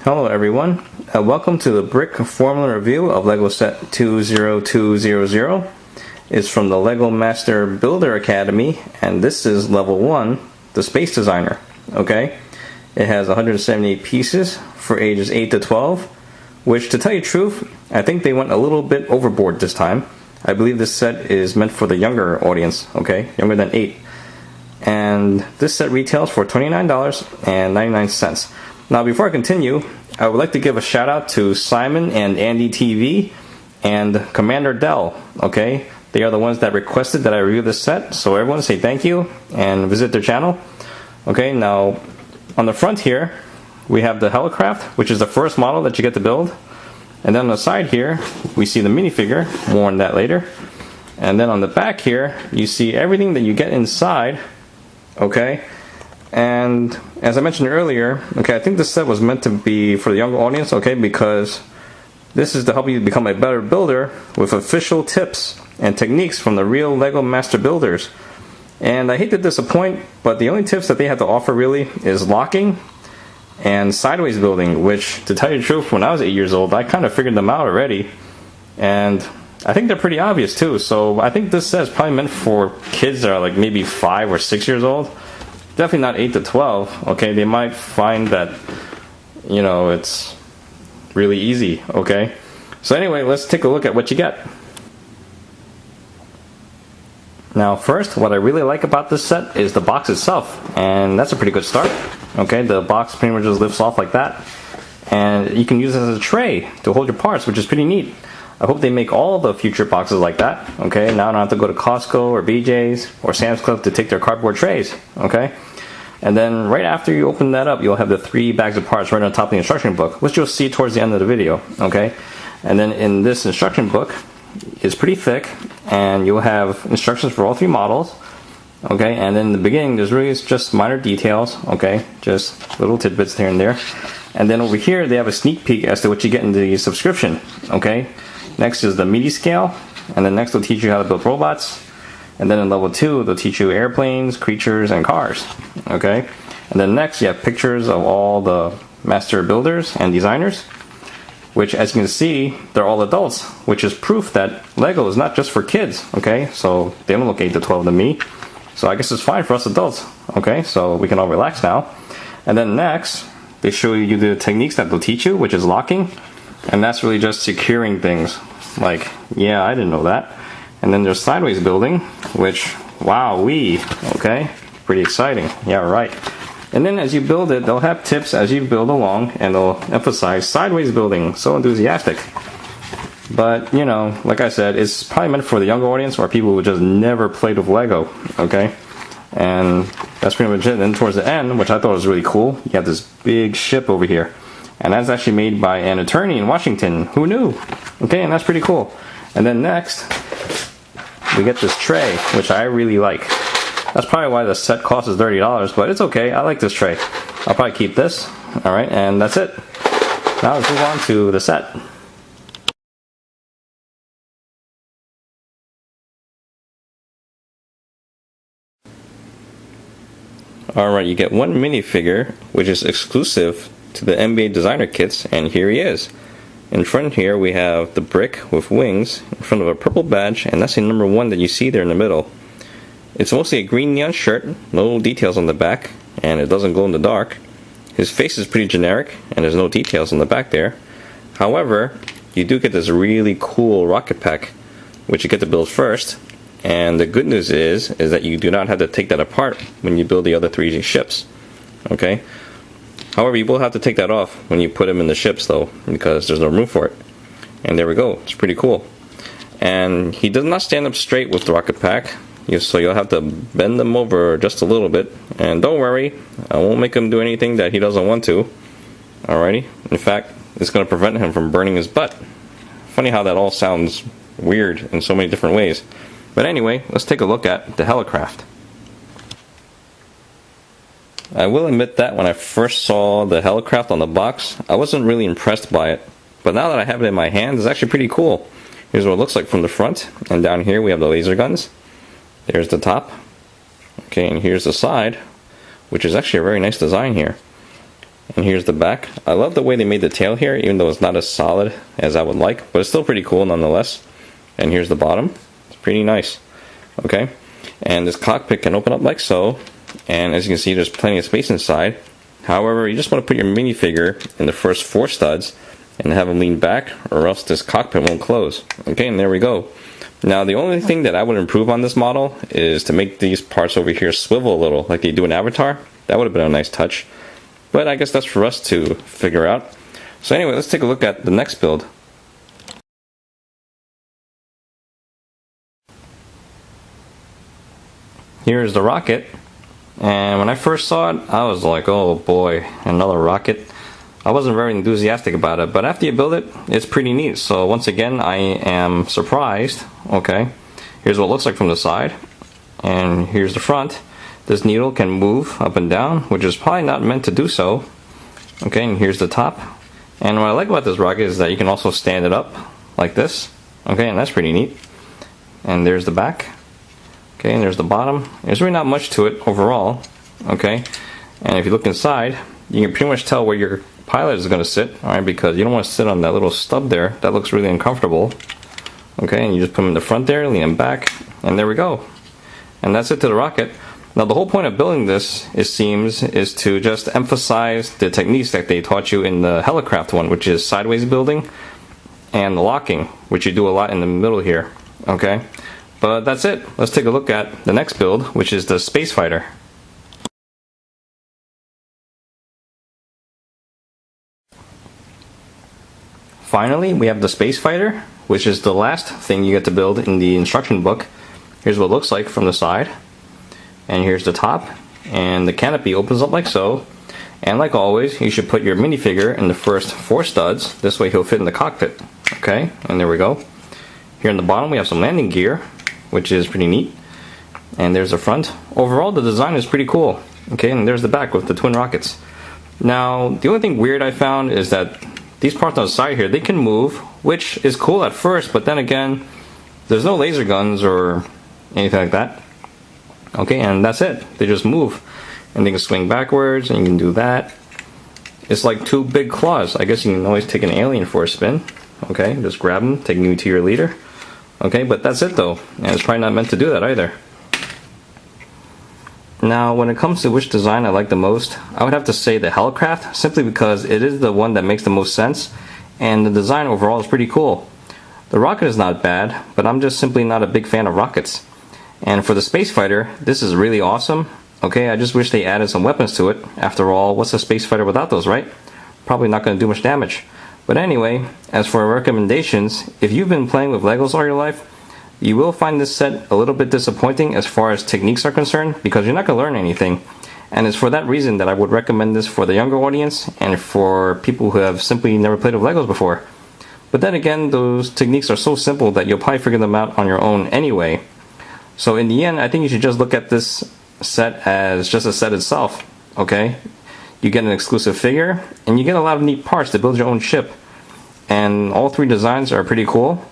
Hello everyone, welcome to the Brickformula review of LEGO set 20200. It's from the LEGO Master Builder Academy, and this is level 1, the Space Designer. Okay, it has 178 pieces for ages 8 to 12, which, to tell you the truth, I think they went a little bit overboard this time. I believe this set is meant for the younger audience, okay, younger than 8. And this set retails for $29.99. Now, before I continue, I would like to give a shout out to Simon and Andy TV and Commander Dell. Okay, they are the ones that requested that I review this set, so everyone say thank you and visit their channel. Okay, now on the front here we have the Helicraft, which is the first model that you get to build, and then on the side here we see the minifigure. More on that later. And then on the back here you see everything that you get inside. Okay. And as I mentioned earlier, okay, I think this set was meant to be for the younger audience, okay, because this is to help you become a better builder with official tips and techniques from the real LEGO Master Builders. And I hate to disappoint, but the only tips that they have to offer really is locking and sideways building, which, to tell you the truth, when I was 8 years old, I kind of figured them out already. And I think they're pretty obvious too, so I think this set is probably meant for kids that are like maybe 5 or 6 years old. Definitely not 8 to 12, okay? They might find that, you know, it's really easy, okay? So anyway, let's take a look at what you get. Now first, what I really like about this set is the box itself, and that's a pretty good start, okay? The box pretty much just lifts off like that, and you can use it as a tray to hold your parts, which is pretty neat. I hope they make all the future boxes like that, okay? Now I don't have to go to Costco or BJ's or Sam's Club to take their cardboard trays, okay? And then right after you open that up, you'll have the 3 bags of parts right on top of the instruction book, which you'll see towards the end of the video, okay? And then in this instruction book, it's pretty thick, and you'll have instructions for all 3 models, okay? And then in the beginning, there's really just minor details, okay? Just little tidbits here and there. And then over here, they have a sneak peek as to what you get in the subscription, okay? Next is the MIDI scale, and then next they'll teach you how to build robots. And then in level 2, they'll teach you airplanes, creatures, and cars, okay? And then next, you have pictures of all the master builders and designers, which, as you can see, they're all adults, which is proof that LEGO is not just for kids, okay? So they don't look 8 to 12 to me, so I guess it's fine for us adults, okay? So we can all relax now. And then next, they show you the techniques that they'll teach you, which is locking. And that's really just securing things. Like, yeah, I didn't know that. And then there's sideways building, which, wow-wee, okay? Pretty exciting. Yeah, right. And then as you build it, they'll have tips as you build along, and they'll emphasize sideways building. So enthusiastic. But, you know, like I said, it's probably meant for the younger audience or people who just never played with LEGO, okay? And that's pretty much it. And then towards the end, which I thought was really cool, you have this big ship over here. And that's actually made by an attorney in Washington. Who knew? Okay, and that's pretty cool. And then next, we get this tray, which I really like. That's probably why the set cost is $30, but it's okay. I like this tray. I'll probably keep this. Alright, and that's it. Now let's move on to the set. Alright, you get one minifigure, which is exclusive to the MBA designer kits, and here he is. In front here we have the brick with wings in front of a purple badge, and that's the number 1 that you see there in the middle. It's mostly a green neon shirt, no details on the back, and it doesn't glow in the dark. His face is pretty generic, and there's no details on the back there. However, you do get this really cool rocket pack, which you get to build first, and the good news is that you do not have to take that apart when you build the other 3 ships, okay? However, you will have to take that off when you put them in the ships, though, because there's no room for it. And there we go. It's pretty cool. And he does not stand up straight with the rocket pack, so you'll have to bend them over just a little bit. And don't worry, I won't make him do anything that he doesn't want to. Alrighty? In fact, it's going to prevent him from burning his butt. Funny how that all sounds weird in so many different ways. But anyway, let's take a look at the Helicraft. I will admit that when I first saw the Helicraft on the box, I wasn't really impressed by it. But now that I have it in my hands, it's actually pretty cool. Here's what it looks like from the front, and down here we have the laser guns. There's the top. Okay, and here's the side, which is actually a very nice design here. And here's the back. I love the way they made the tail here, even though it's not as solid as I would like, but it's still pretty cool nonetheless. And here's the bottom. It's pretty nice. Okay, and this cockpit can open up like so, and as you can see, there's plenty of space inside. However, you just want to put your minifigure in the first 4 studs and have them lean back, or else this cockpit won't close. Okay, and there we go. Now, the only thing that I would improve on this model is to make these parts over here swivel a little, like they do in Avatar. That would have been a nice touch. But I guess that's for us to figure out. So anyway, let's take a look at the next build. Here's the rocket. And when I first saw it, I was like, oh boy, another rocket. I wasn't very enthusiastic about it, but after you build it, it's pretty neat. So once again, I am surprised. Okay, here's what it looks like from the side. And here's the front. This needle can move up and down, which is probably not meant to do so. Okay, and here's the top. And what I like about this rocket is that you can also stand it up like this. Okay, and that's pretty neat. And there's the back. Okay, and there's the bottom. There's really not much to it overall. Okay, and if you look inside, you can pretty much tell where your pilot is going to sit. Alright, because you don't want to sit on that little stub there. That looks really uncomfortable. Okay, and you just put them in the front there, lean them back, and there we go. And that's it to the rocket. Now the whole point of building this, it seems, is to just emphasize the techniques that they taught you in the Helicraft one, which is sideways building and locking, which you do a lot in the middle here. Okay, but that's it. Let's take a look at the next build, which is the Space Fighter. Finally, we have the Space Fighter, which is the last thing you get to build in the instruction book. Here's what it looks like from the side. And here's the top, and the canopy opens up like so. And like always, you should put your minifigure in the first 4 studs. This way he'll fit in the cockpit. Okay, and there we go. Here in the bottom we have some landing gear, which is pretty neat. And there's the front. Overall, the design is pretty cool. Okay, and there's the back with the twin rockets. Now, the only thing weird I found is that these parts on the side here, they can move, which is cool at first, but then again, there's no laser guns or anything like that. Okay, and that's it. They just move. And they can swing backwards, and you can do that. It's like 2 big claws. I guess you can always take an alien for a spin. Okay, just grab them, take them to your leader. Okay, but that's it though. And it's probably not meant to do that either. Now, when it comes to which design I like the most, I would have to say the Helicraft, simply because it is the one that makes the most sense, and the design overall is pretty cool. The rocket is not bad, but I'm just simply not a big fan of rockets. And for the Space Fighter, this is really awesome. Okay, I just wish they added some weapons to it. After all, what's a Space Fighter without those, right? Probably not going to do much damage. But anyway, as for recommendations, if you've been playing with Legos all your life, you will find this set a little bit disappointing as far as techniques are concerned, because you're not going to learn anything. And it's for that reason that I would recommend this for the younger audience and for people who have simply never played with Legos before. But then again, those techniques are so simple that you'll probably figure them out on your own anyway. So in the end, I think you should just look at this set as just a set itself. Okay, you get an exclusive figure, and you get a lot of neat parts to build your own ship. And all 3 designs are pretty cool.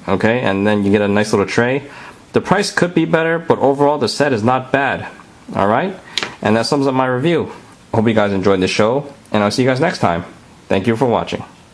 Okay, and then you get a nice little tray. The price could be better, but overall the set is not bad. Alright, and that sums up my review. Hope you guys enjoyed the show, and I'll see you guys next time. Thank you for watching.